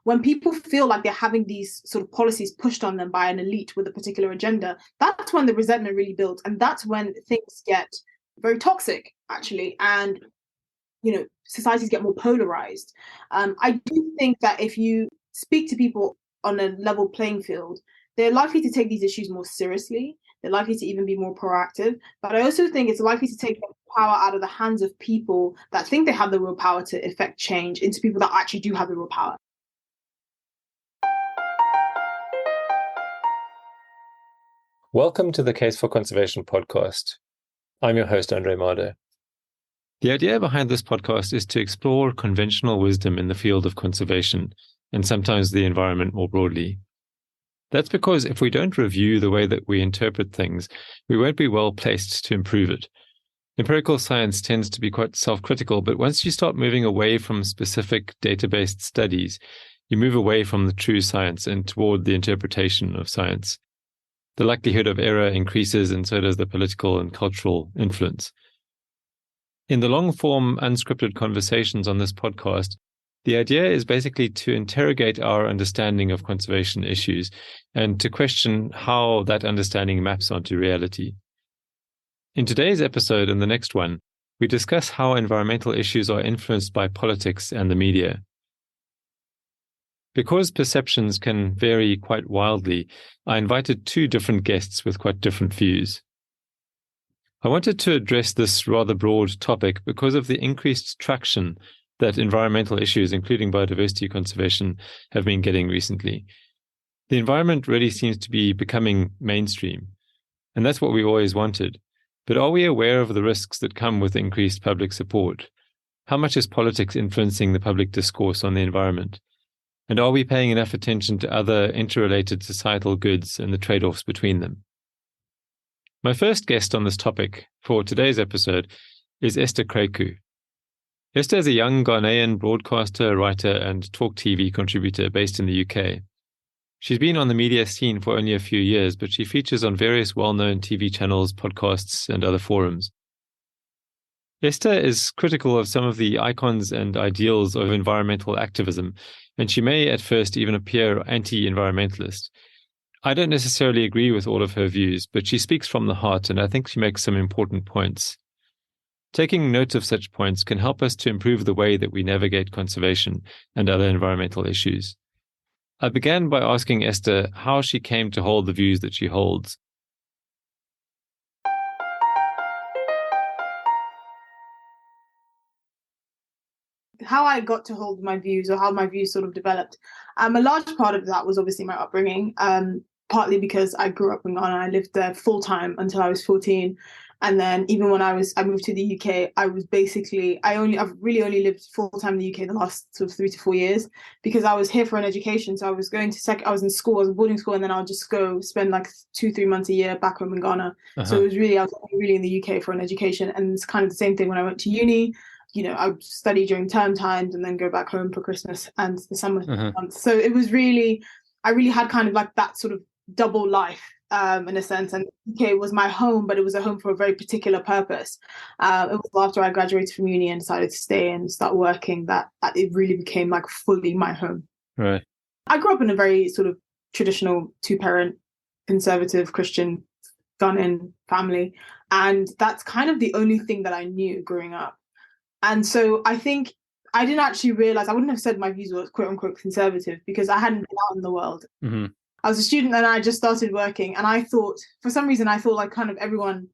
when people feel like they're having these sort of policies pushed on them by an elite with a particular agenda, that's when the resentment really builds. And that's when things get very toxic, actually. And, societies get more polarized. I do think that if you speak to people on a level playing field, they're likely to take these issues more seriously. They're likely to even be more proactive. But I also think it's likely to take power out of the hands of people that think they have the real power to effect change into people that actually do have the real power. Welcome to the Case for Conservation podcast. I'm your host, Andre Mado. The idea behind this podcast is to explore conventional wisdom in the field of conservation and sometimes the environment more broadly. That's because if we don't review the way that we interpret things, we won't be well placed to improve it. Empirical science tends to be quite self-critical, but once you start moving away from specific data-based studies, you move away from the true science and toward the interpretation of science. The likelihood of error increases, and so does the political and cultural influence. In the long-form, unscripted conversations on this podcast, the idea is basically to interrogate our understanding of conservation issues and to question how that understanding maps onto reality. In today's episode and the next one, we discuss how environmental issues are influenced by politics and the media. Because perceptions can vary quite wildly, I invited two different guests with quite different views. I wanted to address this rather broad topic because of the increased traction that environmental issues, including biodiversity conservation, have been getting recently. The environment really seems to be becoming mainstream, and that's what we always wanted. But are we aware of the risks that come with increased public support? How much is politics influencing the public discourse on the environment? And are we paying enough attention to other interrelated societal goods and the trade-offs between them? My first guest on this topic for today's episode is Esther Krakue. Esther is a young Ghanaian broadcaster, writer, and talk TV contributor based in the UK. She's been on the media scene for only a few years, but she features on various well-known TV channels, podcasts, and other forums. Esther is critical of some of the icons and ideals of environmental activism, and she may at first even appear anti-environmentalist. I don't necessarily agree with all of her views, but she speaks from the heart, and I think she makes some important points. Taking note of such points can help us to improve the way that we navigate conservation and other environmental issues. I began by asking Esther how she came to hold the views that she holds. How I got to hold my views, or how my views sort of developed. A large part of that was obviously my upbringing, partly because I grew up in Ghana. I lived there full time until I was 14. And then even when I moved to the UK, I've really only lived full time in the UK the last sort of 3 to 4 years, because I was here for an education. So I was going to I was in school, I was in boarding school, and then I'll just go spend like 2-3 months a year back home in Ghana. So I was really in the UK for an education. And it's kind of the same thing when I went to uni. I would study during term times and then go back home for Christmas and the summer months. So it was I really had kind of like that sort of double life in a sense. And the UK was my home, but it was a home for a very particular purpose. It was after I graduated from uni and decided to stay and start working that it really became like fully my home. Right. I grew up in a very sort of traditional 2-parent, conservative Christian Ghanaian family. And that's kind of the only thing that I knew growing up. And so I think I didn't actually realize, I wouldn't have said my views were quote unquote conservative because I hadn't been out in the world. Mm-hmm. I was a student and I just started working, and I thought, for some reason, I thought like kind of everyone,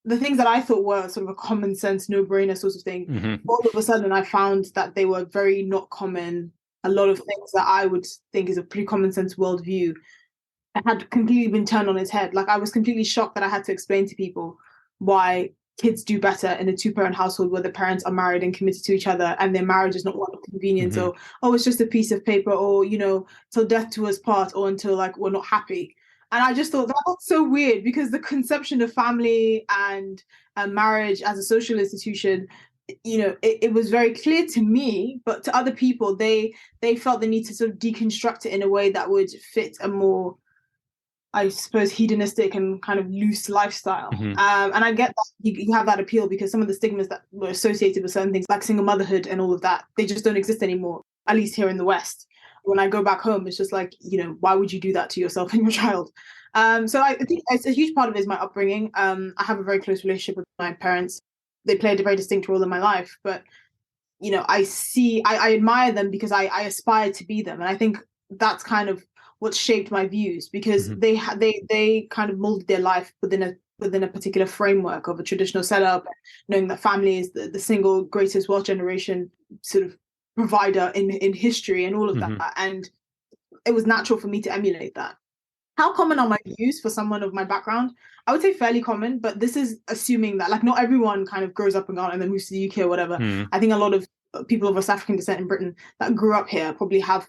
the things that I thought were sort of a common sense, no-brainer sort of thing, all of a sudden I found that they were very not common. A lot of things that I would think is a pretty common sense worldview had completely been turned on its head. Like I was completely shocked that I had to explain to people why kids do better in a 2-parent household where the parents are married and committed to each other, and their marriage is not one of convenience, or it's just a piece of paper, or till death do us part, or until like we're not happy. And I just thought that was so weird, because the conception of family and marriage as a social institution, it was very clear to me, but to other people, they felt the need to sort of deconstruct it in a way that would fit a more, I suppose, hedonistic and kind of loose lifestyle. And I get that you have that appeal because some of the stigmas that were associated with certain things like single motherhood and all of that, they just don't exist anymore, at least here in the West. when I go back home, it's just like, why would you do that to yourself and your child? So I think it's a huge part of it is my upbringing. I have a very close relationship with my parents. They played a very distinct role in my life, but I admire them because I aspire to be them, and I think that's kind of what shaped my views, because they kind of molded their life within a particular framework of a traditional setup, knowing that family is the single greatest wealth generation sort of provider in history and all of that, and it was natural for me to emulate that. How common are my views for someone of my background? I would say fairly common, but this is assuming that like not everyone kind of grows up in Ghana and then moves to the UK or whatever. I think a lot of people of West African descent in Britain that grew up here probably have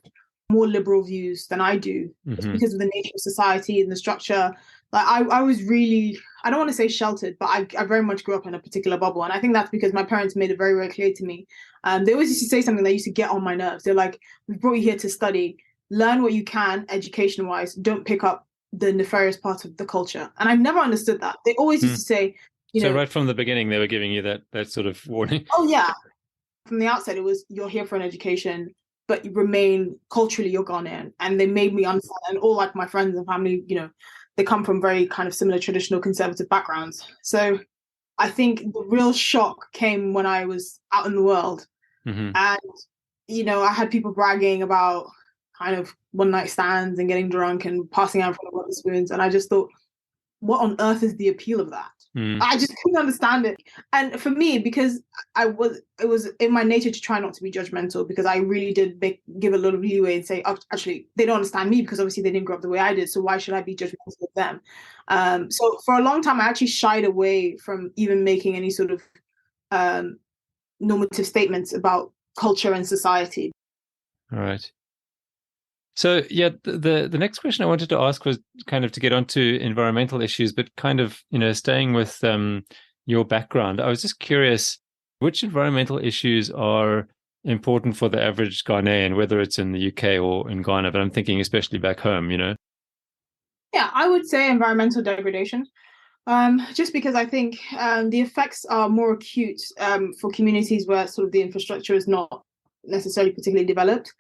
more liberal views than I do, just because of the nature of society and the structure. Like I was really, I don't want to say sheltered, but I very much grew up in a particular bubble. And I think that's because my parents made it very, very clear to me. They always used to say something that used to get on my nerves. They're like, we brought you here to study. Learn what you can education-wise. Don't pick up the nefarious part of the culture. And I've never understood that. They always used to say, so right from the beginning, they were giving you that sort of warning. Oh, yeah. From the outset, it was, you're here for an education, but you remain culturally, you're Ghanaian. And they made me understand, and all like my friends and family, they come from very kind of similar traditional conservative backgrounds. So I think the real shock came when I was out in the world. And, I had people bragging about kind of one night stands and getting drunk and passing out from the spoons. And I just thought, what on earth is the appeal of that? I just couldn't understand it. And for me, because it was in my nature to try not to be judgmental, because I really did give a lot of leeway and say, oh, actually, they don't understand me because obviously they didn't grow up the way I did. So why should I be judgmental of them? So for a long time, I actually shied away from even making any sort of normative statements about culture and society. All right. So, yeah, the next question I wanted to ask was kind of to get onto environmental issues, but kind of, staying with your background. I was just curious, which environmental issues are important for the average Ghanaian, whether it's in the UK or in Ghana, but I'm thinking especially back home, Yeah, I would say environmental degradation. Just because I think the effects are more acute for communities where sort of the infrastructure is not necessarily particularly developed.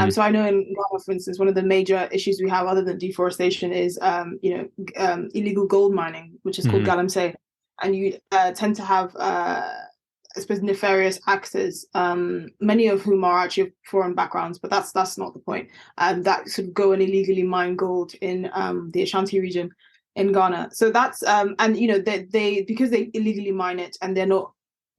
So I know in Ghana, for instance, one of the major issues we have other than deforestation is, illegal gold mining, which is called galamsey. And you tend to have, I suppose, nefarious actors, many of whom are actually of foreign backgrounds, but that's not the point, that sort of go and illegally mine gold in the Ashanti region in Ghana. So that's, they because they illegally mine it and they're not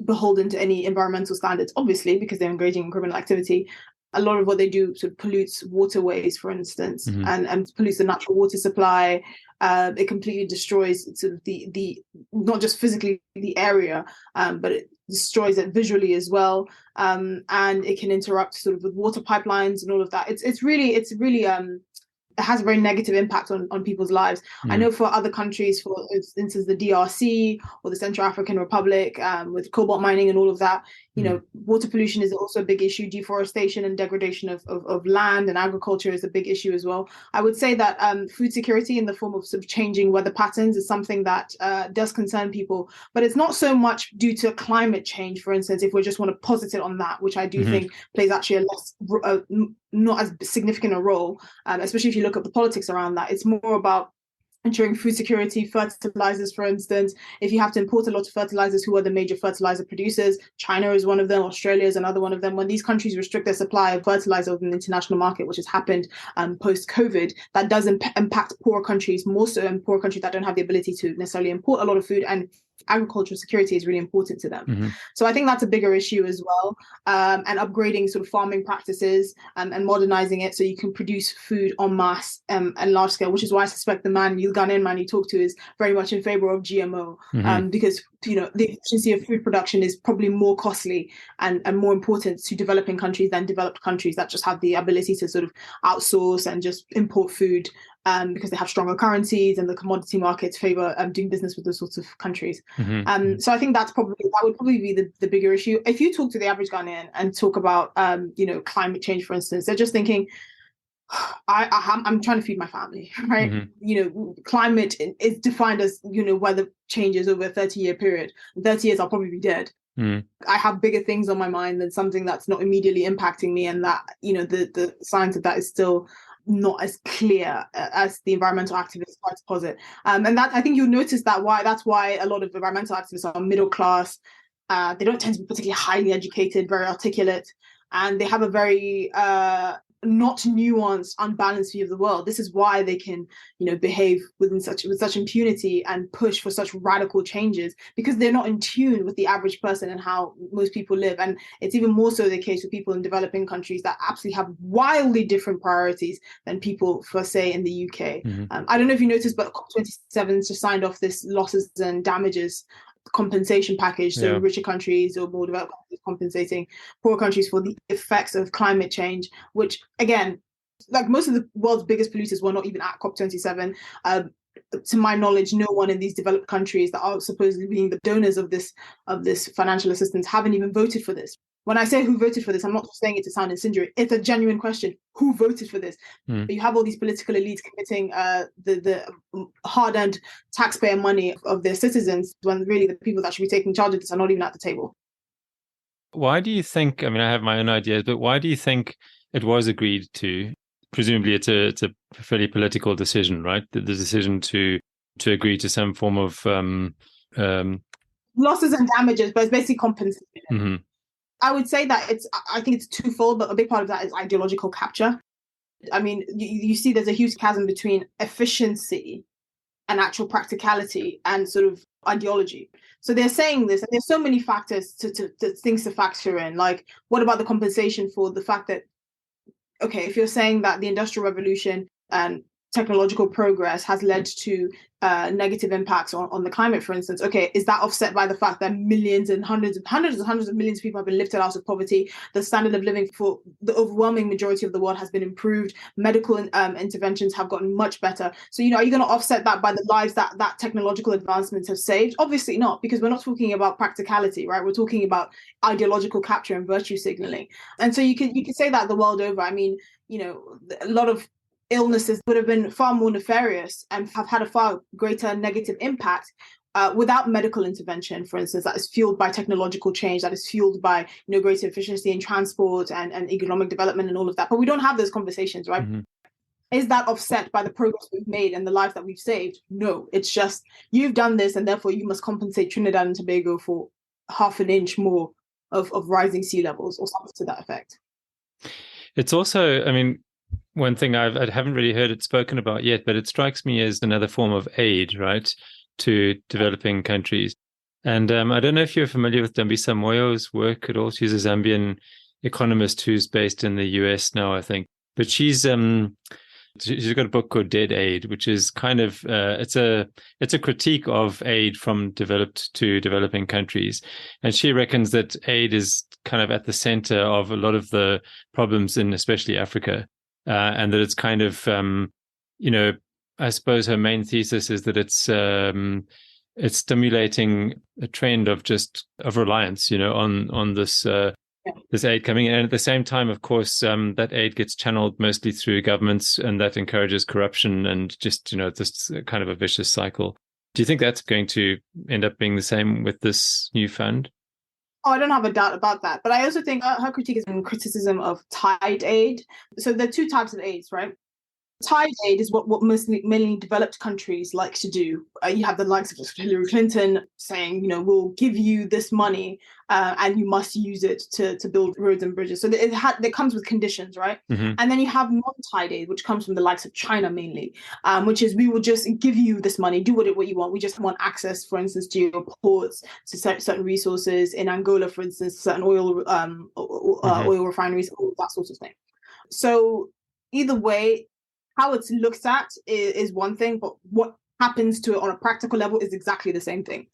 beholden to any environmental standards, obviously, because they're engaging in criminal activity. A lot of what they do sort of pollutes waterways, for instance, and pollutes the natural water supply. It completely destroys sort of the not just physically the area, but it destroys it visually as well. And it can interrupt sort of with water pipelines and all of that. It's really it has a very negative impact on people's lives. I know for other countries, for instance, the DRC or the Central African Republic, with cobalt mining and all of that, water pollution is also a big issue. Deforestation and degradation of land and agriculture is a big issue as well. I would say that food security in the form of sort of changing weather patterns is something that does concern people, but it's not so much due to climate change, for instance, if we just want to posit it on that, which I do think plays actually not as significant a role, especially if you look at the politics around that. It's more about ensuring food security, fertilizers, for instance. If you have to import a lot of fertilizers, who are the major fertilizer producers? China is one of them, Australia is another one of them. When these countries restrict their supply of fertilizer within the international market, which has happened post-COVID, that does impact poorer countries more so, and poorer countries that don't have the ability to necessarily import a lot of food, and agricultural security is really important to them. So I think that's a bigger issue as well, and upgrading sort of farming practices and modernizing it so you can produce food en masse and large scale, which is why I suspect the Ghanaian man you talk to is very much in favor of GMO, because the efficiency of food production is probably more costly and more important to developing countries than developed countries that just have the ability to sort of outsource and just import food, because they have stronger currencies and the commodity markets favor doing business with those sorts of countries. So I think that would probably be the bigger issue. If you talk to the average Ghanaian and talk about climate change, for instance, they're just thinking, I'm trying to feed my family, right? Climate is defined as weather changes over a 30-year period. In 30 years, I'll probably be dead. I have bigger things on my mind than something that's not immediately impacting me, and that, the science of that is still not as clear as the environmental activists try to posit. And that, I think you'll notice that's why a lot of environmental activists are middle class. They don't tend to be particularly highly educated, very articulate, and they have a very not nuanced, unbalanced view of the world. This is why they can, behave with such impunity and push for such radical changes, because they're not in tune with the average person and how most people live. And it's even more so the case with people in developing countries that absolutely have wildly different priorities than people, for say, in the UK. I don't know if you noticed, but COP27 just signed off this losses and damages compensation package, so richer countries or more developed countries compensating poor countries for the effects of climate change, which, again, like most of the world's biggest polluters were not even at COP27. To my knowledge, no one in these developed countries that are supposedly being the donors of this financial assistance haven't even voted for this. When I say who voted for this, I'm not just saying it to sound incendiary. It's a genuine question. Who voted for this? But you have all these political elites committing the hard-earned taxpayer money of their citizens, when really the people that should be taking charge of this are not even at the table. Why do you think, I have my own ideas, but why do you think it was agreed to? Presumably it's a fairly political decision, right? The decision to agree to some form of losses and damages, but it's basically compensation. I would say that I think it's twofold, but a big part of that is ideological capture. You see there's a huge chasm between efficiency and actual practicality and sort of ideology. So they're saying this, and there's so many factors to things to factor in. Like, what about the compensation for the fact that, okay, if you're saying that the Industrial Revolution and technological progress has led to negative impacts on the climate, for instance, okay, is that offset by the fact that millions and hundreds of millions of people have been lifted out of poverty? The standard of living for the overwhelming majority of the world has been improved. Medical interventions have gotten much better. So, are you going to offset that by the lives that technological advancements have saved? Obviously not, because we're not talking about practicality, right? We're talking about ideological capture and virtue signaling. And so you can say that the world over. A lot of illnesses would have been far more nefarious and have had a far greater negative impact without medical intervention, for instance, that is fueled by technological change, that is fueled by greater efficiency in transport and economic development and all of that. But we don't have those conversations, right? Is that offset by the progress we've made and the lives that we've saved? No, it's just, you've done this and therefore you must compensate Trinidad and Tobago for half an inch more of rising sea levels or something to that effect. It's also, one thing I haven't really heard it spoken about yet, but it strikes me as another form of aid, right, to developing countries. And I don't know if you're familiar with Dambisa Moyo's work at all. She's a Zambian economist who's based in the US now, I think. But she's got a book called Dead Aid, which is kind of it's a critique of aid from developed to developing countries, and she reckons that aid is kind of at the center of a lot of the problems in especially Africa. And that it's kind of, I suppose her main thesis is that it's stimulating a trend of reliance, on this this aid coming in. And at the same time, of course, that aid gets channeled mostly through governments, and that encourages corruption and just, this kind of a vicious cycle. Do you think that's going to end up being the same with this new fund? Oh, I don't have a doubt about that. But I also think her critique is in criticism of tide aid. So there are two types of aids, right? Tide aid is what mainly developed countries like to do. You have the likes of Hillary Clinton saying, we'll give you this money and you must use it to build roads and bridges. So it comes with conditions, right? And then you have non-tide aid, which comes from the likes of China mainly, which is we will just give you this money, do what you want. We just want access, for instance, to your ports, to certain resources. In Angola, for instance, certain oil refineries, all that sort of thing. So either way, how it's looked at is one thing, but what happens to it on a practical level is exactly the same thing.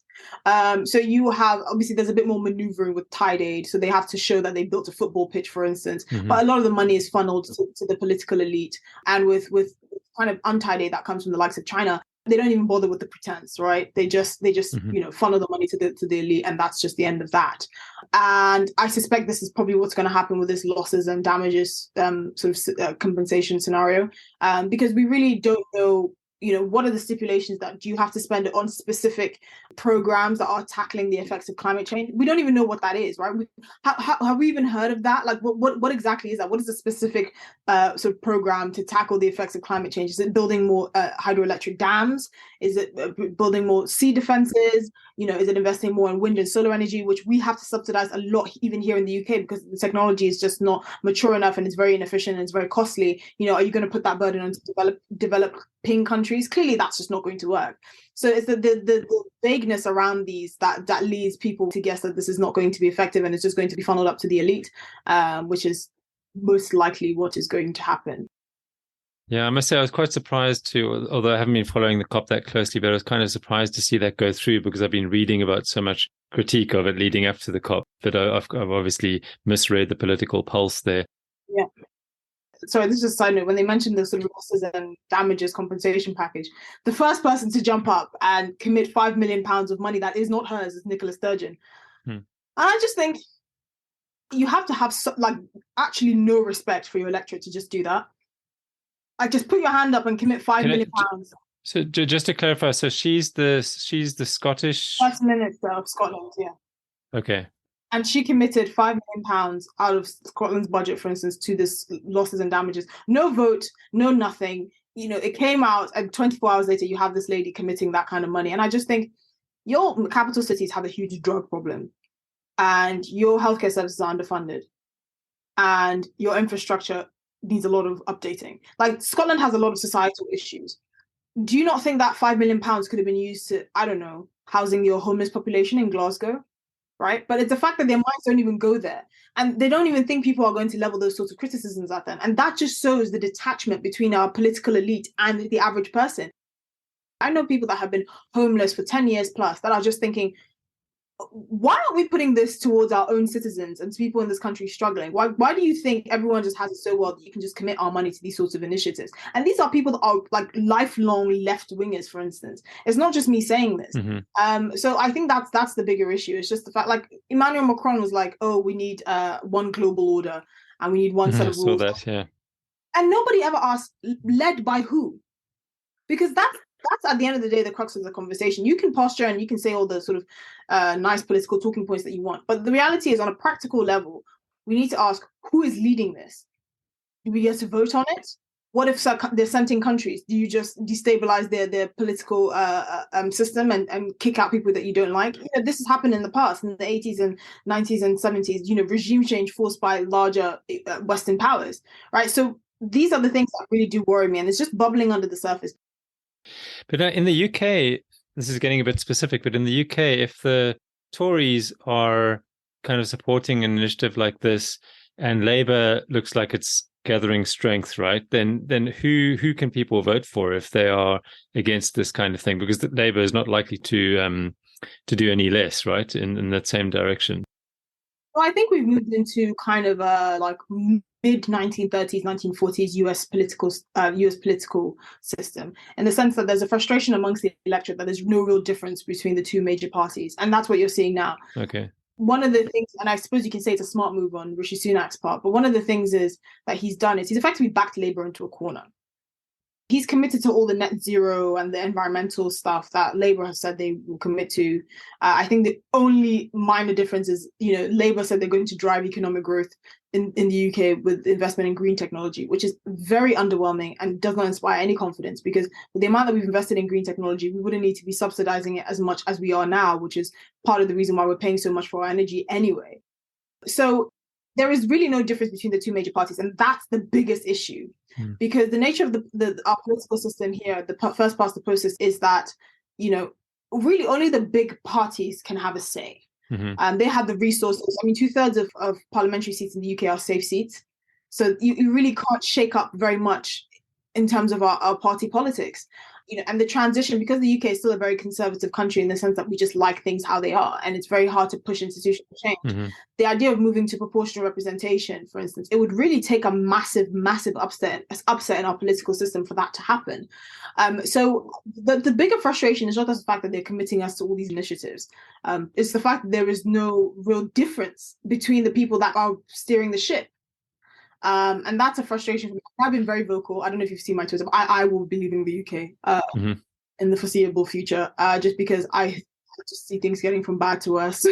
So you have, obviously, there's a bit more maneuvering with tide aid. So they have to show that they built a football pitch, for instance. But a lot of the money is funneled to the political elite. And with kind of untide aid that comes from the likes of China, they don't even bother with the pretense, right? They just funnel the money to the elite, and that's just the end of that. And I suspect this is probably what's going to happen with this losses and damages compensation scenario, because we really don't know, what are the stipulations that do you have to spend it on specific programs that are tackling the effects of climate change? We don't even know what that is, right? Have we even heard of that? Like, what exactly is that? What is the specific sort of program to tackle the effects of climate change? Is it building more hydroelectric dams? Is it building more sea defenses? Is it investing more in wind and solar energy, which we have to subsidize a lot even here in the UK because the technology is just not mature enough and it's very inefficient and it's very costly. Are you going to put that burden on developing countries? Clearly, that's just not going to work. So it's the vagueness around these that leads people to guess that this is not going to be effective and it's just going to be funneled up to the elite, which is most likely what is going to happen. Yeah, I must say I was quite surprised to, although I haven't been following the COP that closely, but I was kind of surprised to see that go through because I've been reading about so much critique of it leading up to the COP that I've obviously misread the political pulse there. Yeah. Sorry, this is just a side note. When they mentioned the sort of losses and damages compensation package, the first person to jump up and commit £5 million of money that is not hers is Nicola Sturgeon. And I just think you have to have actually no respect for your electorate to just do that. Like, just put your hand up and commit £5 million. So just to clarify, so she's the Scottish First Minister of Scotland, yeah. Okay. And she committed £5 million out of Scotland's budget, for instance, to this losses and damages. No vote, no nothing. It came out, and 24 hours later, you have this lady committing that kind of money. And I just think your capital cities have a huge drug problem, and your healthcare services are underfunded, and your infrastructure needs a lot of updating. Like, Scotland has a lot of societal issues. Do you not think that £5 million could have been used to, I don't know, housing your homeless population in Glasgow? Right? But it's the fact that their minds don't even go there. And they don't even think people are going to level those sorts of criticisms at them. And that just shows the detachment between our political elite and the average person. I know people that have been homeless for 10 years plus that are just thinking, why aren't we putting this towards our own citizens and people in this country struggling? Why do you think everyone just has it so well that you can just commit our money to these sorts of initiatives? And these are people that are like lifelong left-wingers, for instance. It's not just me saying this. So I think that's the bigger issue. It's just the fact, like, Emmanuel Macron was like, oh, we need one global order and we need one set of rules. That, yeah. And nobody ever asked, led by who? Because that's at the end of the day the crux of the conversation. You can posture and you can say all the sort of nice political talking points that you want, but the reality is, on a practical level, we need to ask, who is leading this? Do we get to vote on it? What if they're dissenting countries? Do you just destabilize their political system and kick out people that you don't like? This has happened in the past, in the 80s and 90s and 70s. Regime change forced by larger Western powers, right? So these are the things that really do worry me, and it's just bubbling under the surface. But in the UK, this is getting a bit specific, but in the UK, if the Tories are kind of supporting an initiative like this and Labour looks like it's gathering strength, right, then who can people vote for if they are against this kind of thing? Because Labour is not likely to do any less, right, in that same direction. Well, I think we've moved into kind of like mid-1930s, 1940s US political system, in the sense that there's a frustration amongst the electorate that there's no real difference between the two major parties. And that's what you're seeing now. Okay. One of the things, and I suppose you can say it's a smart move on Rishi Sunak's part, but one of the things is that he's done is he's effectively backed Labour into a corner. He's committed to all the net zero and the environmental stuff that Labour has said they will commit to. I think the only minor difference is, Labour said they're going to drive economic growth in the UK with investment in green technology, which is very underwhelming and does not inspire any confidence, because with the amount that we've invested in green technology, we wouldn't need to be subsidizing it as much as we are now, which is part of the reason why we're paying so much for our energy anyway. So there is really no difference between the two major parties, and that's the biggest issue. Because the nature of our political system here, the first past the post is that, really only the big parties can have a say. They have the resources. I mean, 2/3 of parliamentary seats in the UK are safe seats. So you really can't shake up very much in terms of our party politics. And the transition, because the UK is still a very conservative country in the sense that we just like things how they are, and it's very hard to push institutional change. The idea of moving to proportional representation, for instance, it would really take a massive upset in our political system for that to happen. So the bigger frustration is not just the fact that they're committing us to all these initiatives. It's the fact that there is no real difference between the people that are steering the ship. And that's a frustration for me. I've been very vocal. I don't know if you've seen my Twitter, but I will be leaving the UK in the foreseeable future, just because I just see things getting from bad to worse.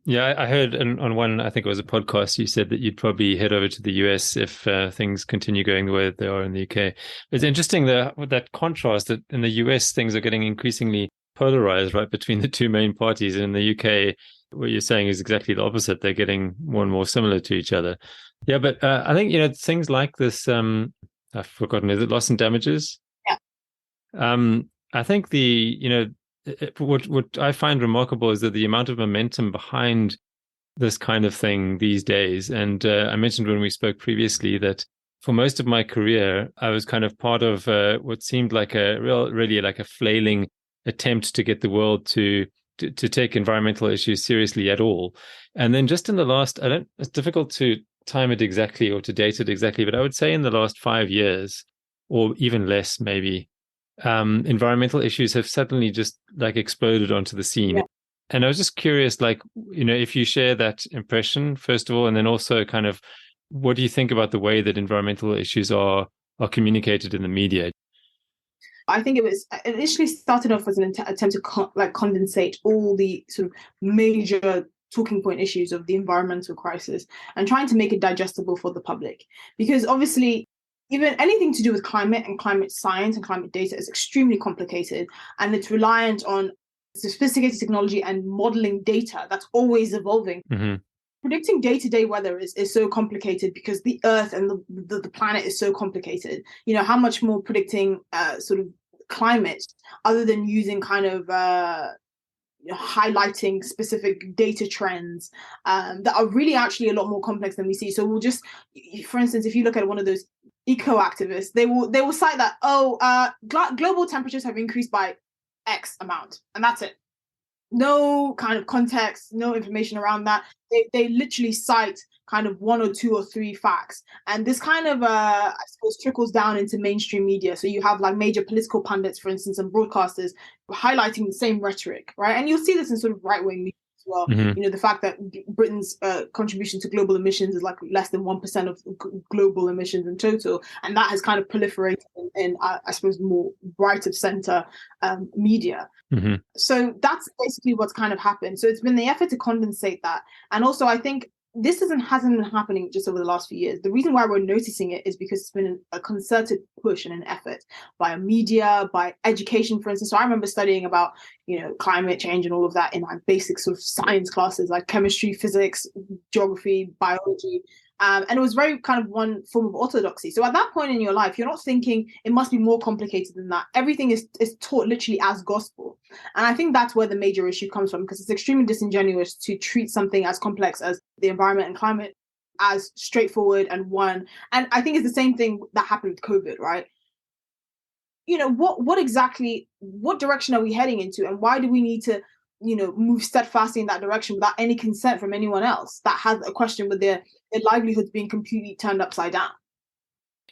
Yeah, I heard on one, I think it was a podcast, you said that you'd probably head over to the US if things continue going the way that they are in the UK. It's interesting that contrast that in the US, things are getting increasingly polarized, right, between the two main parties. And in the UK, what you're saying is exactly the opposite. They're getting more and more similar to each other. Yeah, but I think, things like this, I've forgotten, is it loss and damages? Yeah. I think what I find remarkable is that the amount of momentum behind this kind of thing these days. And I mentioned when we spoke previously that for most of my career, I was kind of part of what seemed like really like a flailing attempt to get the world to take environmental issues seriously at all. And then just in the last, it's difficult to time it exactly or to date it exactly, but I would say in the last 5 years, or even less maybe, environmental issues have suddenly just like exploded onto the scene. Yeah. And I was just curious, like, if you share that impression, first of all, and then also kind of, what do you think about the way that environmental issues are communicated in the media? I think it initially started off as an attempt to condensate all the sort of major talking point issues of the environmental crisis and trying to make it digestible for the public. Because obviously, even anything to do with climate and climate science and climate data is extremely complicated, and it's reliant on sophisticated technology and modeling data that's always evolving. Mm-hmm. Predicting day-to-day weather is so complicated because the Earth and the planet is so complicated. How much more predicting sort of climate other than using kind of highlighting specific data trends that are really actually a lot more complex than we see. So we'll just, for instance, if you look at one of those eco-activists, they will cite that, global temperatures have increased by X amount, and that's it. No kind of context, no information around that. They literally cite kind of 1 or 2 or 3 facts. And this kind of, I suppose, trickles down into mainstream media. So you have like major political pundits, for instance, and broadcasters highlighting the same rhetoric, right? And you'll see this in sort of right-wing media as well. Mm-hmm. The fact that Britain's contribution to global emissions is like less than 1% of global emissions in total. And that has kind of proliferated in I suppose, more right of center media. Mm-hmm. So that's basically what's kind of happened. So it's been the effort to condensate that. And also, I think this hasn't been happening just over the last few years. The reason why we're noticing it is because it's been a concerted push and an effort by media, by education, for instance. So I remember studying about, climate change and all of that in my basic sort of science classes, like chemistry, physics, geography, biology. And it was very kind of one form of orthodoxy. So at that point in your life, you're not thinking it must be more complicated than that. Everything is taught literally as gospel. And I think that's where the major issue comes from, because it's extremely disingenuous to treat something as complex as the environment and climate as straightforward and one. And I think it's the same thing that happened with COVID, right? What direction are we heading into? And why do we need to move steadfastly in that direction without any consent from anyone else that has a question with their livelihoods being completely turned upside down?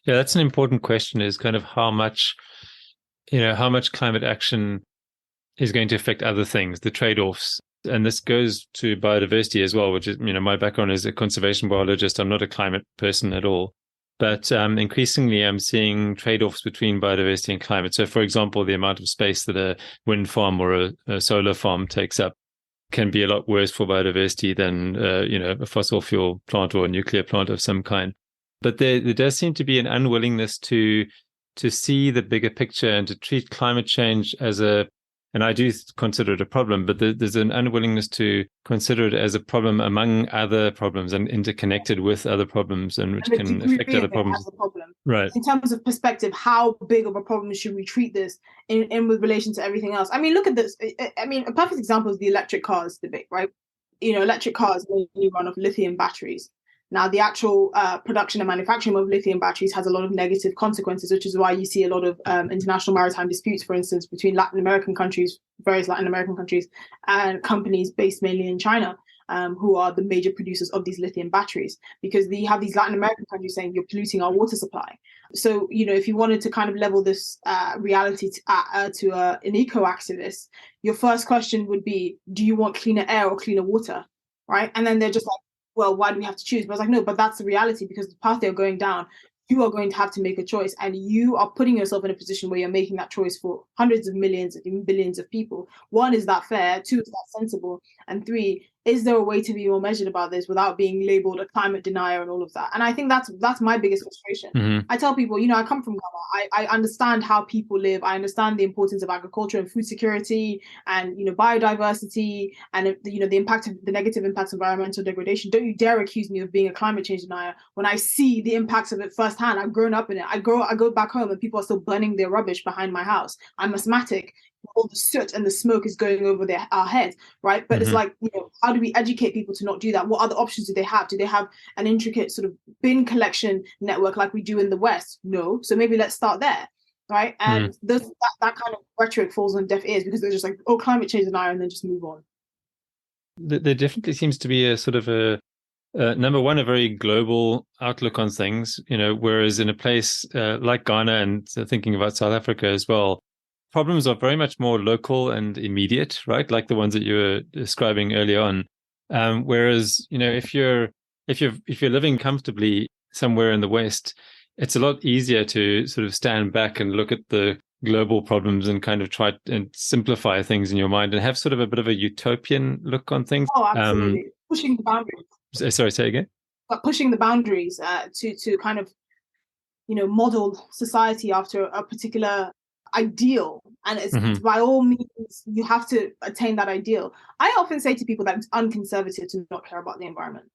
Yeah, that's an important question, is kind of how much climate action is going to affect other things, the trade-offs. And this goes to biodiversity as well, which is, my background is a conservation biologist. I'm not a climate person at all. But increasingly, I'm seeing trade-offs between biodiversity and climate. So, for example, the amount of space that a wind farm or a solar farm takes up can be a lot worse for biodiversity than, a fossil fuel plant or a nuclear plant of some kind. But there does seem to be an unwillingness to see the bigger picture and to treat climate change as and I do consider it a problem, but there's an unwillingness to consider it as a problem among other problems and interconnected with other problems, and which can affect other problems. As a problem. Right. In terms of perspective, how big of a problem should we treat this in with relation to everything else? I mean, look at this. I mean, a perfect example is the electric cars debate, right? Electric cars mainly run off lithium batteries. Now, the actual production and manufacturing of lithium batteries has a lot of negative consequences, which is why you see a lot of international maritime disputes, for instance, between various Latin American countries, and companies based mainly in China, who are the major producers of these lithium batteries, because you have these Latin American countries saying you're polluting our water supply. So, if you wanted to kind of level this reality to an eco-activist, your first question would be, do you want cleaner air or cleaner water? Right? And then they're just like, well, why do we have to choose? But I was like, no, but that's the reality, because the path they're going down, you are going to have to make a choice, and you are putting yourself in a position where you're making that choice for hundreds of millions, even billions of people. One, is that fair? Two, is that sensible? And three, is there a way to be more measured about this without being labeled a climate denier and all of that? And I think that's my biggest frustration. Mm-hmm. I tell people, I come from Ghana. I understand how people live. I understand the importance of agriculture and food security and, biodiversity and, the negative impacts of environmental degradation. Don't you dare accuse me of being a climate change denier when I see the impacts of it firsthand. I've grown up in it. I go back home and people are still burning their rubbish behind my house. I'm asthmatic. All the soot and the smoke is going over our heads, right? But it's like, how do we educate people to not do that? What other options do they have? Do they have an intricate sort of bin collection network like we do in the West? No. So maybe let's start there, right? And that kind of rhetoric falls on deaf ears because they're just like, oh, climate change denier, and then just move on. There definitely seems to be a sort of number one, a very global outlook on things, whereas in a place like Ghana, and thinking about South Africa as well, problems are very much more local and immediate, right? Like the ones that you were describing earlier on. Whereas, if you're living comfortably somewhere in the West, it's a lot easier to sort of stand back and look at the global problems and kind of try and simplify things in your mind and have sort of a bit of a utopian look on things. Oh, absolutely. Pushing the boundaries. Sorry, say again? But pushing the boundaries to kind of, model society after a particular ideal, and it's by all means you have to attain that ideal. I often say to people that it's unconservative to not care about the environment.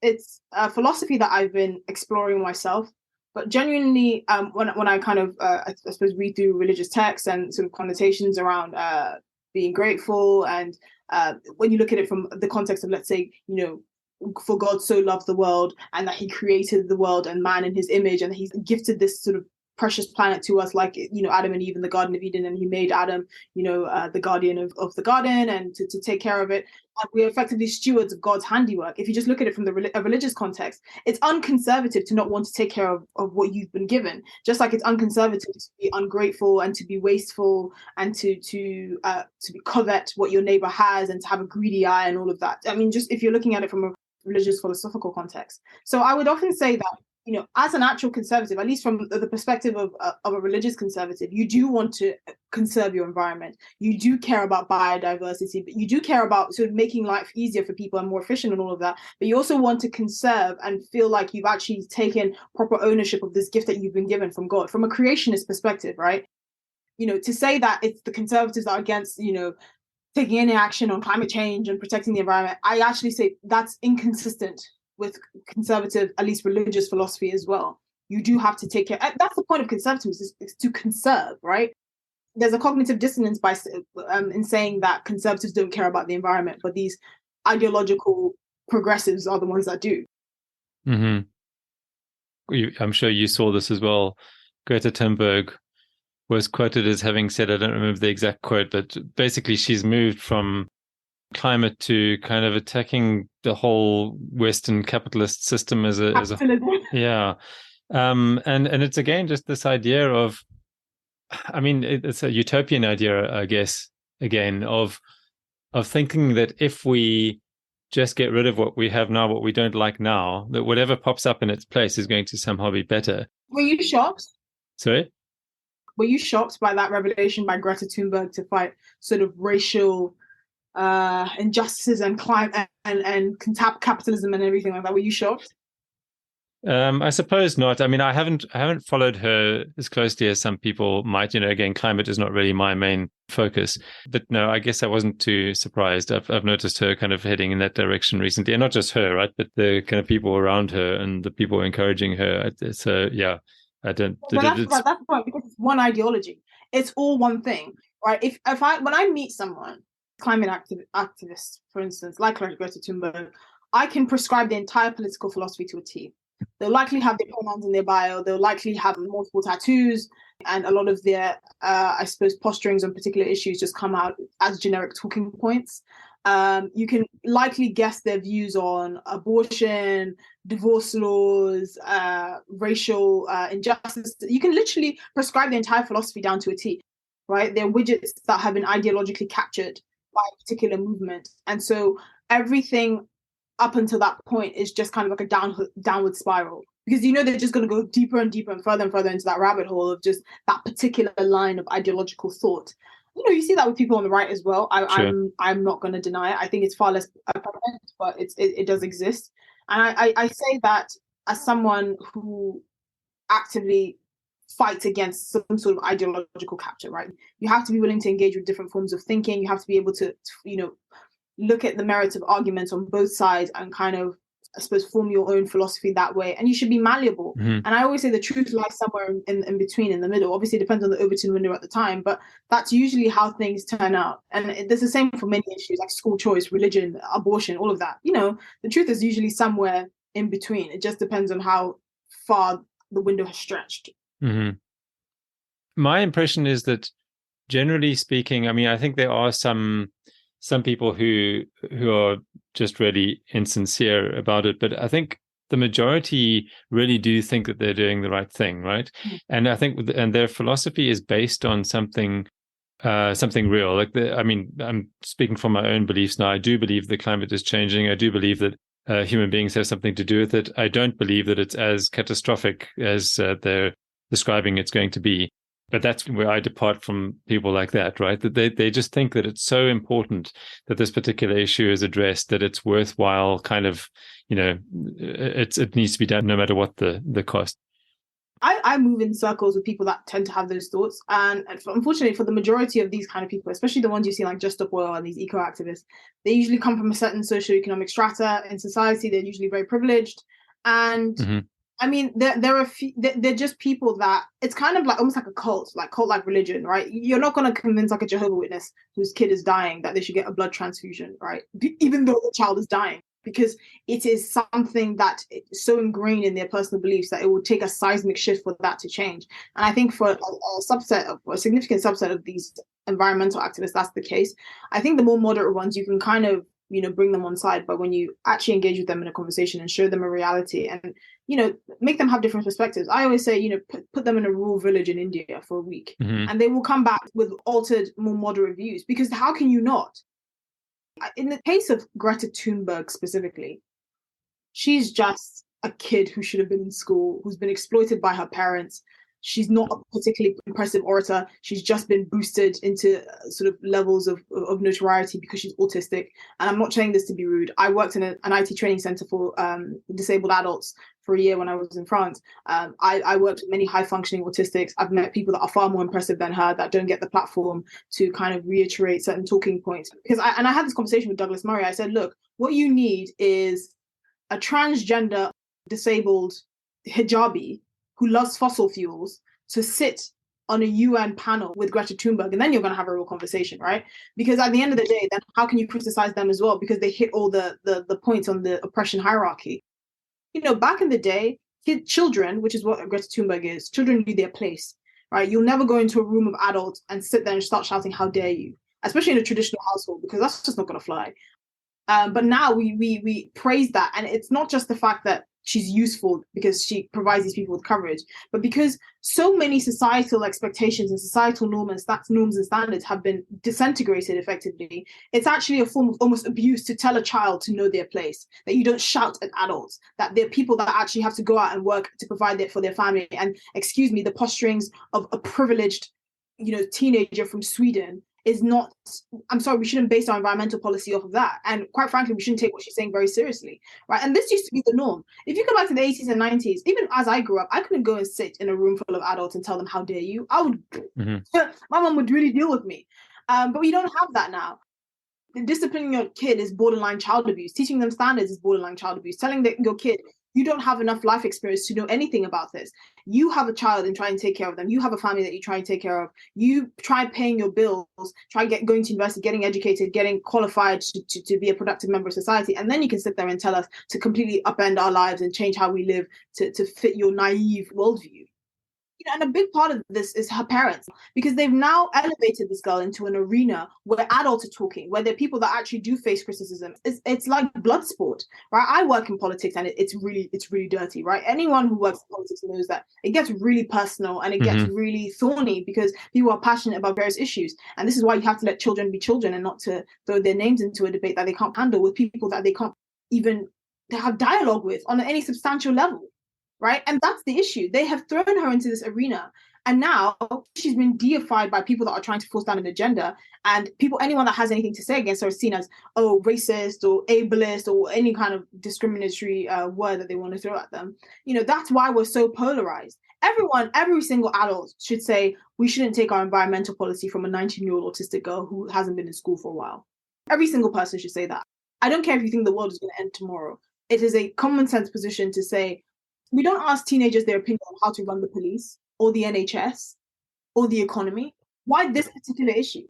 It's a philosophy that I've been exploring myself, but genuinely when I kind of I suppose read through religious texts and sort of connotations around being grateful, and when you look at it from the context of, let's say, for God so loved the world, and that he created the world and man in his image, and he's gifted this sort of precious planet to us, like, Adam and Eve in the Garden of Eden, and he made Adam, the guardian of the garden, and to take care of it. And we're effectively stewards of God's handiwork. If you just look at it from a religious context, it's unconservative to not want to take care of what you've been given, just like it's unconservative to be ungrateful and to be wasteful and to covet what your neighbor has and to have a greedy eye and all of that. I mean, just if you're looking at it from a religious philosophical context. So I would often say that, as an actual conservative, at least from the perspective of a religious conservative, you do want to conserve your environment. You do care about biodiversity, but you do care about sort of making life easier for people and more efficient and all of that. But you also want to conserve and feel like you've actually taken proper ownership of this gift that you've been given from God, from a creationist perspective, right? To say that it's the conservatives that are against, taking any action on climate change and protecting the environment, I actually say that's inconsistent with conservative, at least religious philosophy as well. You do have to take care. That's the point of conservatism, is to conserve, right? There's a cognitive dissonance in saying that conservatives don't care about the environment, but these ideological progressives are the ones that do. I'm sure you saw this as well. Greta Thunberg was quoted as having said, I don't remember the exact quote, but basically she's moved from climate to kind of attacking the whole Western capitalist system as a yeah. And it's again just this idea of, I mean, it's a utopian idea, I guess, again, of thinking that if we just get rid of what we have now, what we don't like now, that whatever pops up in its place is going to somehow be better. Were you shocked? Sorry? Were you shocked by that revelation by Greta Thunberg to fight sort of racial injustices and climate and capitalism and everything like that? Were you shocked? I suppose not. I mean, I haven't followed her as closely as some people might. Again, climate is not really my main focus. But no, I guess I wasn't too surprised. I've noticed her kind of heading in that direction recently, and not just her, right? But the kind of people around her and the people encouraging her. So yeah, I don't. That's the point, because it's one ideology. It's all one thing, right? When I meet someone, climate activist, for instance, like Greta Thunberg, I can prescribe the entire political philosophy to a T. They'll likely have their pronouns in their bio. They'll likely have multiple tattoos, and a lot of their, I suppose, posturings on particular issues just come out as generic talking points. You can likely guess their views on abortion, divorce laws, racial injustice. You can literally prescribe the entire philosophy down to a T, right? They're widgets that have been ideologically captured by a particular movement. And so everything up until that point is just kind of like a downward spiral, because they're just going to go deeper and deeper and further into that rabbit hole of just that particular line of ideological thought. You see that with people on the right as well. Sure. I'm not going to deny it. I think it's far less prevalent, but it does exist. And I say that as someone who actively fights against some sort of ideological capture, right? You have to be willing to engage with different forms of thinking. You have to be able to look at the merits of arguments on both sides and kind of, I suppose, form your own philosophy that way. And you should be malleable. Mm-hmm. And I always say the truth lies somewhere in between, in the middle. Obviously, it depends on the Overton window at the time, but that's usually how things turn out. And there's the same for many issues like school choice, religion, abortion, all of that. The truth is usually somewhere in between. It just depends on how far the window has stretched. Mm-hmm. My impression is that, generally speaking, I mean, I think there are some people who are just really insincere about it, but I think the majority really do think that they're doing the right thing, right? Mm-hmm. And I think, and their philosophy is based on something real. Like I'm speaking from my own beliefs now. I do believe the climate is changing. I do believe that human beings have something to do with it. I don't believe that it's as catastrophic as they're describing it's going to be. But that's where I depart from people like that, right? That they just think that it's so important that this particular issue is addressed, that it's worthwhile kind of, it needs to be done no matter what the cost. I move in circles with people that tend to have those thoughts. And unfortunately, for the majority of these kind of people, especially the ones you see like Just Stop Oil and these eco-activists, they usually come from a certain socioeconomic strata in society. They're usually very privileged. And mm-hmm. I mean, they're just people that it's kind of like almost like a cult like religion, right? You're not going to convince like a Jehovah's Witness whose kid is dying that they should get a blood transfusion, right? Even though the child is dying, because it is something that is so ingrained in their personal beliefs that it will take a seismic shift for that to change. And I think for a significant subset of these environmental activists, that's the case. I think the more moderate ones, you can kind of bring them on side, but when you actually engage with them in a conversation and show them a reality and make them have different perspectives. I always say, put them in a rural village in India for a week, mm-hmm. and they will come back with altered, more moderate views, because how can you not? In the case of Greta Thunberg specifically, she's just a kid who should have been in school, who's been exploited by her parents. She's not a particularly impressive orator. She's just been boosted into sort of levels of notoriety because she's autistic. And I'm not saying this to be rude. I worked in an IT training center for disabled adults for a year when I was in France. I worked with many high-functioning autistics. I've met people that are far more impressive than her that don't get the platform to kind of reiterate certain talking points. Because I had this conversation with Douglas Murray. I said, look, what you need is a transgender disabled hijabi who loves fossil fuels to sit on a UN panel with Greta Thunberg, and then you're going to have a real conversation, right? Because at the end of the day, then how can you criticize them as well? Because they hit all the points on the oppression hierarchy. Back in the day, children, which is what Greta Thunberg is, children knew their place, right? You'll never go into a room of adults and sit there and start shouting, how dare you? Especially in a traditional household, because that's just not going to fly. But now we praise that. And it's not just the fact that she's useful because she provides these people with coverage, but because so many societal expectations and societal norms and standards have been disintegrated effectively. It's actually a form of almost abuse to tell a child to know their place, that you don't shout at adults, that they're people that actually have to go out and work to provide it for their family. And excuse me, the posturings of a privileged, teenager from Sweden is not, I'm sorry, we shouldn't base our environmental policy off of that. And quite frankly, we shouldn't take what she's saying very seriously, right? And this used to be the norm. If you go back to the 80s and 90s, even as I grew up, I couldn't go and sit in a room full of adults and tell them, how dare you? I would, mm-hmm. My mom would really deal with me. But we don't have that now. Disciplining your kid is borderline child abuse. Teaching them standards is borderline child abuse. Telling your kid, you don't have enough life experience to know anything about this. You have a child and try and take care of them. You have a family that you try and take care of. You try paying your bills, going to university, getting educated, getting qualified to be a productive member of society. And then you can sit there and tell us to completely upend our lives and change how we live to fit your naive worldview. And a big part of this is her parents, because they've now elevated this girl into an arena where adults are talking, where there are people that actually do face criticism. It's like blood sport, right? I work in politics and it's really dirty, right? Anyone who works in politics knows that it gets really personal and it gets really thorny because people are passionate about various issues. And this is why you have to let children be children and not to throw their names into a debate that they can't handle with people that they can't even have dialogue with on any substantial level, right? And that's the issue. They have thrown her into this arena, and now she's been deified by people that are trying to force down an agenda. And anyone that has anything to say against her is seen as, oh, racist or ableist or any kind of discriminatory word that they want to throw at them. That's why we're so polarized. Every single adult should say we shouldn't take our environmental policy from a 19-year-old autistic girl who hasn't been in school for a while. Every single person should say that. I don't care if you think the world is going to end tomorrow. It is a common sense position to say, we don't ask teenagers their opinion on how to run the police or the NHS or the economy. Why this particular issue?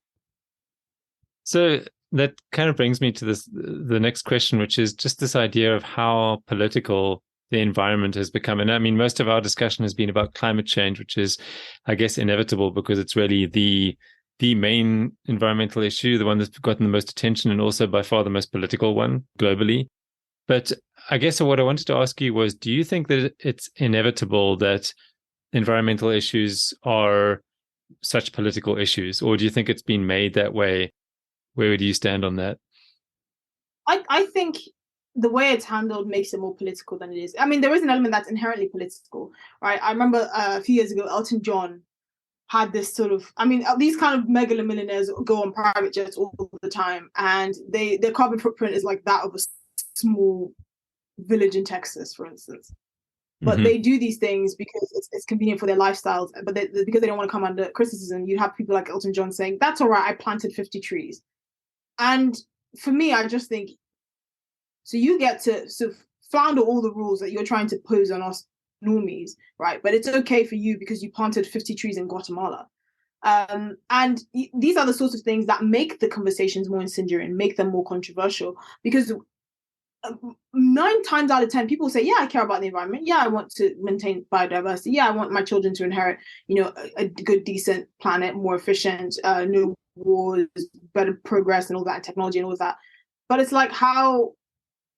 So that kind of brings me to the next question, which is just this idea of how political the environment has become. And I mean, most of our discussion has been about climate change, which is, I guess, inevitable because it's really the main environmental issue, the one that's gotten the most attention and also by far the most political one globally. But I guess what I wanted to ask you was, do you think that it's inevitable that environmental issues are such political issues, or do you think it's been made that way? Where would you stand on that? I think the way it's handled makes it more political than it is. I mean, there is an element that's inherently political, right? I remember a few years ago, Elton John had this sort of, I mean, these kind of megalomillionaires go on private jets all the time, and their carbon footprint is like that of a small village in Texas, for instance. But they do these things because it's convenient for their lifestyles, but because they don't want to come under criticism. You have people like Elton John saying, that's all right, I planted 50 trees. And for me, I just think, so you get to sort of flounder all the rules that you're trying to pose on us normies, right? But it's okay for you because you planted 50 trees in Guatemala. And these are the sorts of things that make the conversations more incendiary and make them more controversial, because 9 times out of 10 people say, yeah, I care about the environment. Yeah, I want to maintain biodiversity. Yeah, I want my children to inherit, a good, decent planet, more efficient, no wars, better progress and all that, technology and all of that. But it's like, how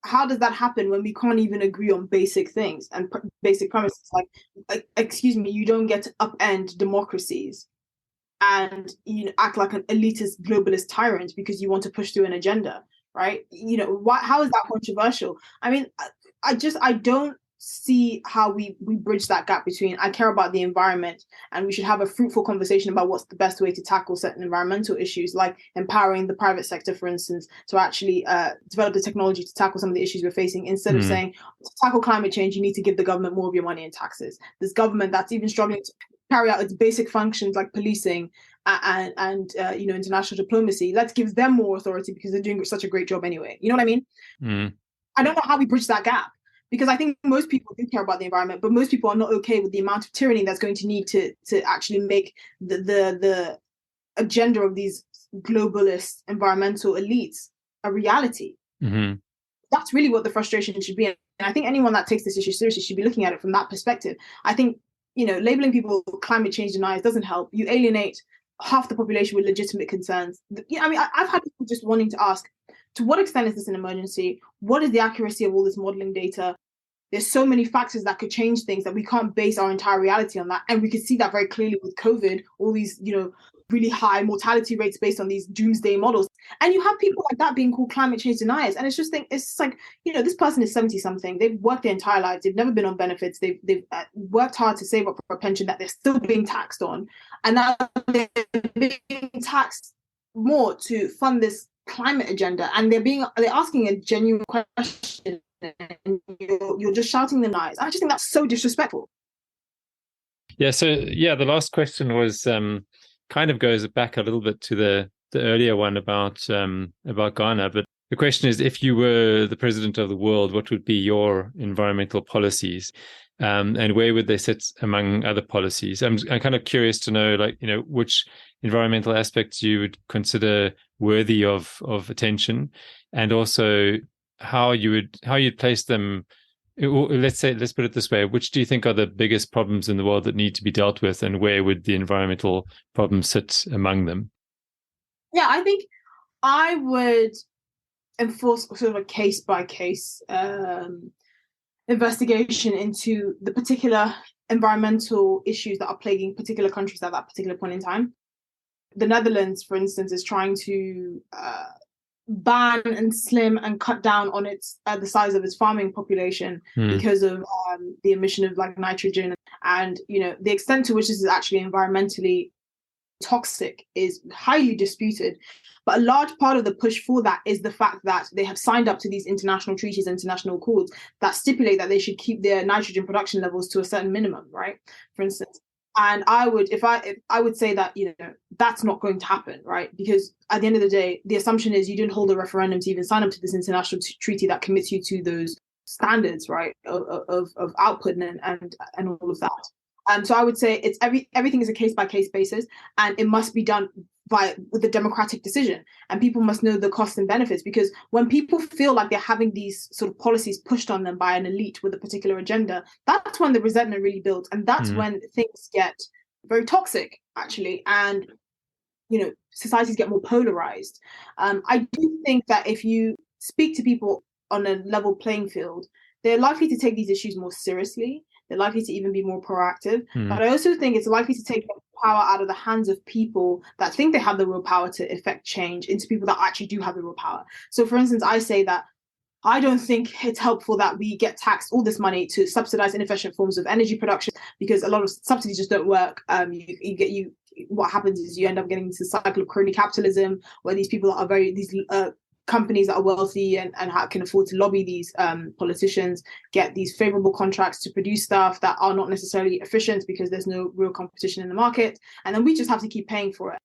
does that happen when we can't even agree on basic things and basic premises? Like, excuse me, you don't get to upend democracies and act like an elitist globalist tyrant because you want to push through an agenda. Right? How is that controversial? I mean, I don't see how we bridge that gap between I care about the environment and we should have a fruitful conversation about what's the best way to tackle certain environmental issues, like empowering the private sector, for instance, to actually develop the technology to tackle some of the issues we're facing, instead of saying, to tackle climate change, you need to give the government more of your money in taxes. This government that's even struggling to carry out its basic functions like policing and international diplomacy, let's give them more authority because they're doing such a great job anyway. You know what I mean? I don't know how we bridge that gap, because I think most people do care about the environment, but most people are not okay with the amount of tyranny that's going to need to actually make the agenda of these globalist environmental elites a reality. That's really what the frustration should be. And I think anyone that takes this issue seriously should be looking at it from that perspective. I think, labeling people climate change deniers doesn't help. You alienate half the population with legitimate concerns. I mean, I've had people just wanting to ask, to what extent is this an emergency? What is the accuracy of all this modeling data? There's so many factors that could change things that we can't base our entire reality on that. And we could see that very clearly with COVID, all these, really high mortality rates based on these doomsday models. And you have people like that being called climate change deniers. And it's just like, this person is 70 something. They've worked their entire lives. They've never been on benefits. They've worked hard to save up for a pension that they're still being taxed on. And now they're being taxed more to fund this climate agenda. And they're asking a genuine question. And you're just shouting them eyes. I just think that's so disrespectful. Yeah. So the last question was kind of goes back a little bit to the earlier one about Ghana. But the question is, if you were the president of the world, what would be your environmental policies, and where would they sit among other policies? I'm kind of curious to know, which environmental aspects you would consider worthy of attention, and also how you'd place them. Let's put it this way: which do you think are the biggest problems in the world that need to be dealt with, and where would the environmental problems sit among them? Yeah, I think I would enforce sort of a case by case investigation into the particular environmental issues that are plaguing particular countries at that particular point in time. The Netherlands, for instance, is trying to ban and slim and cut down on its the size of its farming population because of the emission of like nitrogen, and the extent to which this is actually environmentally toxic is highly disputed. But a large part of the push for that is the fact that they have signed up to these international treaties, international accords that stipulate that they should keep their nitrogen production levels to a certain minimum, right? For instance. And I would say that that's not going to happen, right? Because at the end of the day, the assumption is you didn't hold a referendum to even sign up to this international treaty that commits you to those standards, right, of output and all of that. So I would say it's everything is a case by case basis, and it must be done with a democratic decision, and people must know the costs and benefits, because when people feel like they're having these sort of policies pushed on them by an elite with a particular agenda, that's when the resentment really builds, and that's when things get very toxic, actually, and societies get more polarized. I do think that if you speak to people on a level playing field, they're likely to take these issues more seriously. They're likely to even be more proactive. But I also think it's likely to take power out of the hands of people that think they have the real power to effect change into people that actually do have the real power. So, for instance, I say that I don't think it's helpful that we get taxed all this money to subsidize inefficient forms of energy production, because a lot of subsidies just don't work. What happens is you end up getting into the cycle of crony capitalism, where these people are these companies that are wealthy and can afford to lobby these politicians, get these favorable contracts to produce stuff that are not necessarily efficient because there's no real competition in the market. And then we just have to keep paying for it.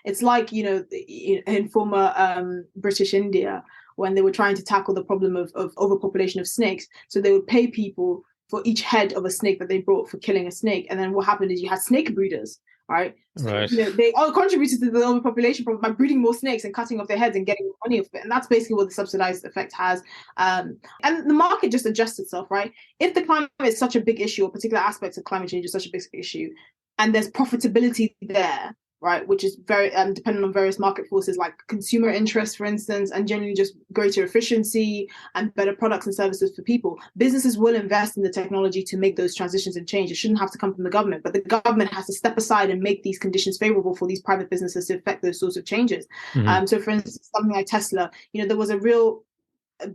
It's like, in former British India, when they were trying to tackle the problem of overpopulation of snakes. So they would pay people for each head of a snake that they brought for killing a snake. And then what happened is you had snake breeders. Right. So, they all contributed to the overpopulation problem by breeding more snakes and cutting off their heads and getting more money off it. And that's basically what the subsidized effect has. And the market just adjusts itself, right? If the climate is such a big issue, or particular aspects of climate change is such a big issue, and there's profitability there, right, which is very dependent on various market forces like consumer interest, for instance, and generally just greater efficiency and better products and services for people, businesses will invest in the technology to make those transitions and change. It shouldn't have to come from the government, but the government has to step aside and make these conditions favorable for these private businesses to affect those sorts of changes. So, for instance, something like Tesla, there was a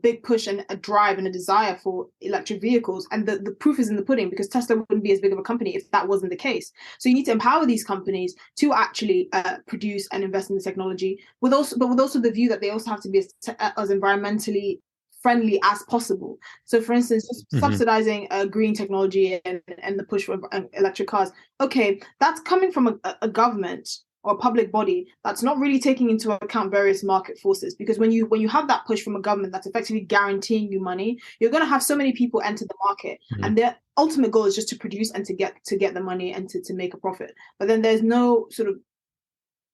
big push and a drive and a desire for electric vehicles, and the proof is in the pudding, because Tesla wouldn't be as big of a company if that wasn't the case. So you need to empower these companies to actually produce and invest in the technology, with also the view that they also have to be as environmentally friendly as possible. So, for instance, just subsidizing green technology and the push for electric cars, okay, that's coming from a government or a public body that's not really taking into account various market forces. Because when you have that push from a government that's effectively guaranteeing you money, you're going to have so many people enter the market, and their ultimate goal is just to produce and to get the money and to make a profit. But then there's no sort of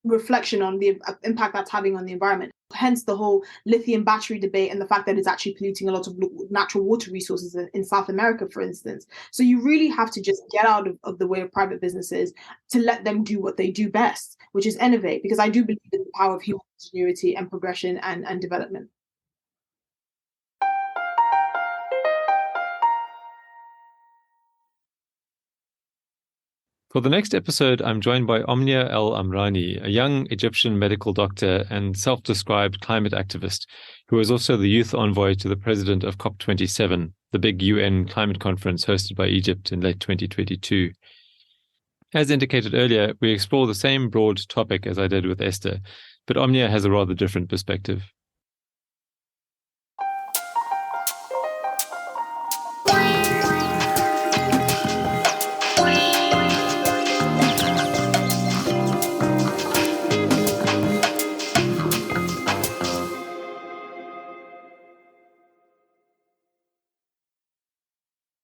reflection on the impact that's having on the environment. Hence the whole lithium battery debate and the fact that it's actually polluting a lot of natural water resources in South America, for instance. So you really have to just get out of the way of private businesses to let them do what they do best, which is innovate, because I do believe in the power of human ingenuity and progression and development. For the next episode, I'm joined by Omnia El Amrani, a young Egyptian medical doctor and self-described climate activist, who is also the youth envoy to the president of COP27, the big UN climate conference hosted by Egypt in late 2022. As indicated earlier, we explore the same broad topic as I did with Esther, but Omnia has a rather different perspective.